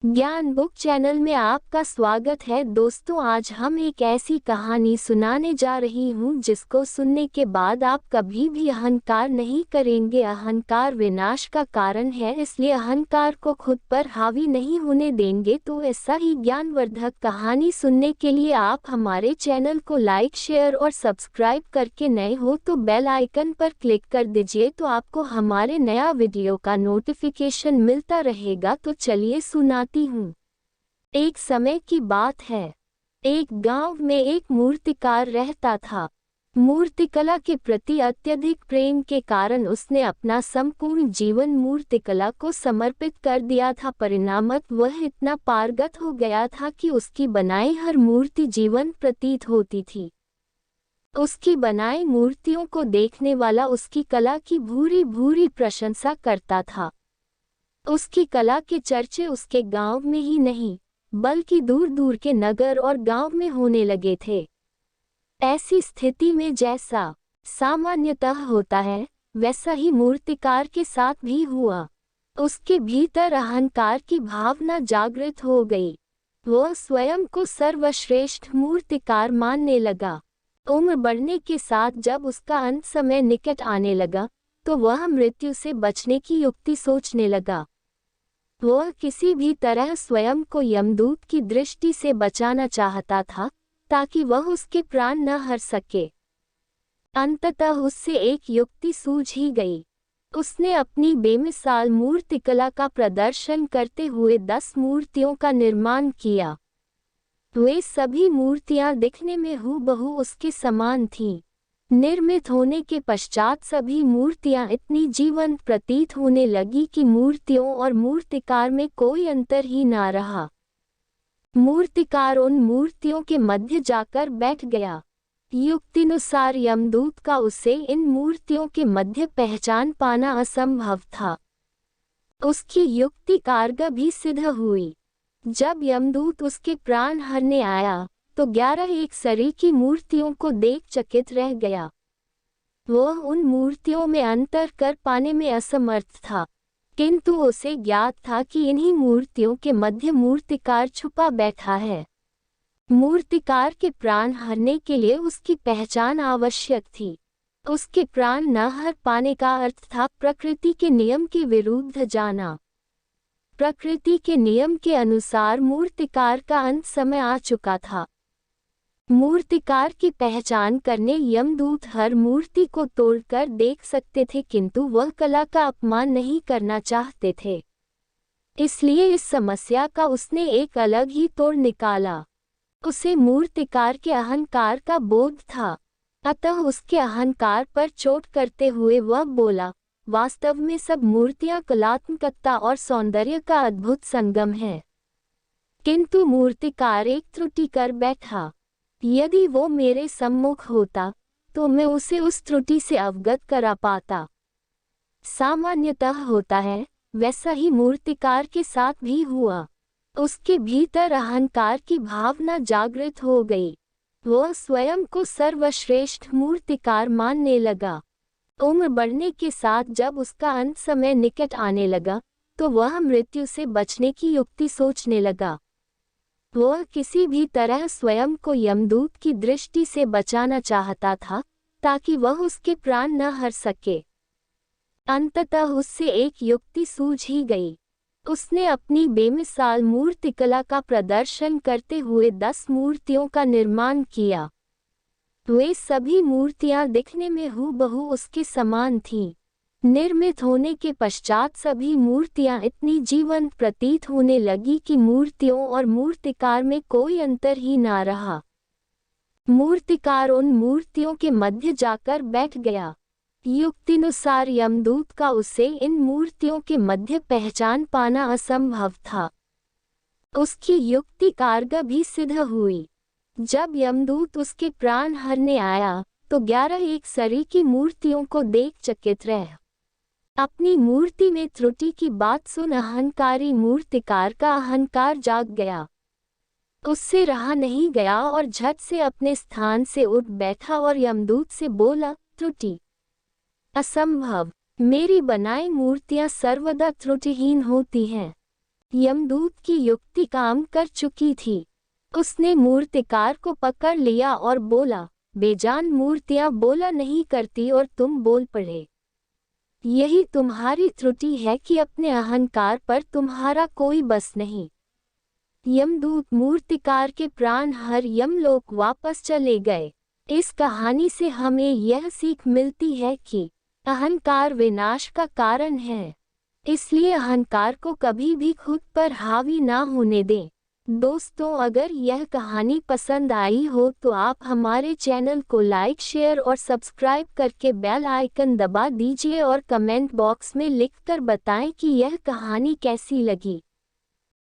ज्ञान book channel में आपका स्वागत है दोस्तों। आज हम एक ऐसी कहानी सुनाने जा रही हूँ जिसको सुनने के बाद आप कभी भी अहंकार नहीं करेंगे। अहंकार विनाश का कारण है, इसलिए अहंकार को खुद पर हावी नहीं होने देंगे। तो ऐसा ही ज्ञानवर्धक कहानी सुनने के लिए आप हमारे चैनल को लाइक, शेयर और सब्सक्राइब करके नए हो तो बेल आइकन पर क्लिक कर दीजिए, तो आपको हमारे नया वीडियो का नोटिफिकेशन मिलता रहेगा। तो चलिए सुनाती हूँ। एक समय की बात है। एक गांव में एक मूर्तिकार रहता था। मूर्तिकला के प्रति अत्यधिक प्रेम के कारण उसने अपना संपूर्ण जीवन मूर्तिकला को समर्पित कर दिया था। परिणामतः वह इतना पारंगत हो गया था कि उसकी बनाई हर मूर्ति जीवन प्रतीत होती थी। उसकी बनाई मूर्तियों को देखने वाला उसकी कला की भूरी भूरी प्रशंसा करता था। उसकी कला के चर्चे उसके गांव में ही नहीं बल्कि दूर दूर के नगर और गांव में होने लगे थे। ऐसी स्थिति में जैसा सामान्यतः होता है वैसा ही मूर्तिकार के साथ भी हुआ। उसके भीतर अहंकार की भावना जागृत हो गई। वह स्वयं को सर्वश्रेष्ठ मूर्तिकार मानने लगा। उम्र बढ़ने के साथ जब उसका अंत समय निकट आने लगा तो वह मृत्यु से बचने की युक्ति सोचने लगा। वह किसी भी तरह स्वयं को यमदूत की दृष्टि से बचाना चाहता था ताकि वह उसके प्राण न हर सके। अंततः उससे एक युक्ति सूझ ही गई। उसने अपनी बेमिसाल मूर्तिकला का प्रदर्शन करते हुए 10 मूर्तियों का निर्माण किया। वे सभी मूर्तियां दिखने में हूबहू उसके समान थीं। निर्मित होने के पश्चात सभी मूर्तियां इतनी जीवंत प्रतीत होने लगी कि मूर्तियों और मूर्तिकार में कोई अंतर ही ना रहा। मूर्तिकार उन मूर्तियों के मध्य जाकर बैठ गया। युक्तिनुसार यमदूत का उसे इन मूर्तियों के मध्य पहचान पाना असंभव था। उसकी युक्ति कारगर भी सिद्ध हुई। जब यमदूत उसके प्राण हरने आया तो 11 एक शरीर की मूर्तियों को देख चकित रह गया। वह उन मूर्तियों में अंतर कर पाने में असमर्थ था, किंतु उसे ज्ञात था कि इन्हीं मूर्तियों के मध्य मूर्तिकार छुपा बैठा है। मूर्तिकार के प्राण हरने के लिए उसकी पहचान आवश्यक थी। उसके प्राण न हर पाने का अर्थ था प्रकृति के नियम के विरुद्ध जाना। प्रकृति के नियम के अनुसार मूर्तिकार का अंत समय आ चुका था। मूर्तिकार की पहचान करने यमदूत हर मूर्ति को तोड़कर देख सकते थे, किंतु वह कला का अपमान नहीं करना चाहते थे। इसलिए इस समस्या का उसने एक अलग ही तोड़ निकाला। उसे मूर्तिकार के अहंकार का बोध था, अतः उसके अहंकार पर चोट करते हुए वह बोला, वास्तव में सब मूर्तियां कलात्मकता और सौंदर्य का अद्भुत संगम है, किंतु मूर्तिकार एक त्रुटि कर बैठा। यदि वो मेरे सम्मुख होता तो मैं उसे उस त्रुटि से अवगत करा पाता। सामान्यतः होता है वैसा ही मूर्तिकार के साथ भी हुआ। उसके भीतर अहंकार की भावना जागृत हो गई। वह स्वयं को सर्वश्रेष्ठ मूर्तिकार मानने लगा। उम्र बढ़ने के साथ जब उसका अंत समय निकट आने लगा तो वह मृत्यु से बचने की युक्ति सोचने लगा। वह किसी भी तरह स्वयं को यमदूत की दृष्टि से बचाना चाहता था ताकि वह उसके प्राण न हर सके। अंततः उससे एक युक्ति सूझ ही गई। उसने अपनी बेमिसाल मूर्तिकला का प्रदर्शन करते हुए 10 मूर्तियों का निर्माण किया। वे सभी मूर्तियां दिखने में हूबहू उसके समान थीं। निर्मित होने के पश्चात सभी मूर्तियां इतनी जीवंत प्रतीत होने लगी कि मूर्तियों और मूर्तिकार में कोई अंतर ही ना रहा। मूर्तिकार उन मूर्तियों के मध्य जाकर बैठ गया। युक्तिनुसार यमदूत का उसे इन मूर्तियों के मध्य पहचान पाना असंभव था। उसकी युक्ति कारगर भी सिद्ध हुई। जब यमदूत उसके प्राण हरने आया तो 11 एक शरीर की मूर्तियों को देख चकित रह अपनी मूर्ति में त्रुटि की बात सुन अहंकारी मूर्तिकार का अहंकार जाग गया। उससे रहा नहीं गया और झट से अपने स्थान से उठ बैठा और यमदूत से बोला, त्रुटि असंभव। मेरी बनाई मूर्तियां सर्वदा त्रुटिहीन होती हैं। यमदूत की युक्ति काम कर चुकी थी। उसने मूर्तिकार को पकड़ लिया और बोला, बेजान मूर्तियां बोला नहीं करती और तुम बोल पड़े। यही तुम्हारी त्रुटि है कि अपने अहंकार पर तुम्हारा कोई बस नहीं। यमदूत मूर्तिकार के प्राण हर यमलोक वापस चले गए। इस कहानी से हमें यह सीख मिलती है कि अहंकार विनाश का कारण है, इसलिए अहंकार को कभी भी खुद पर हावी ना होने दें। दोस्तों, अगर यह कहानी पसंद आई हो तो आप हमारे चैनल को लाइक, शेयर और सब्सक्राइब करके बेल आइकन दबा दीजिए और कमेंट बॉक्स में लिखकर बताएं कि यह कहानी कैसी लगी।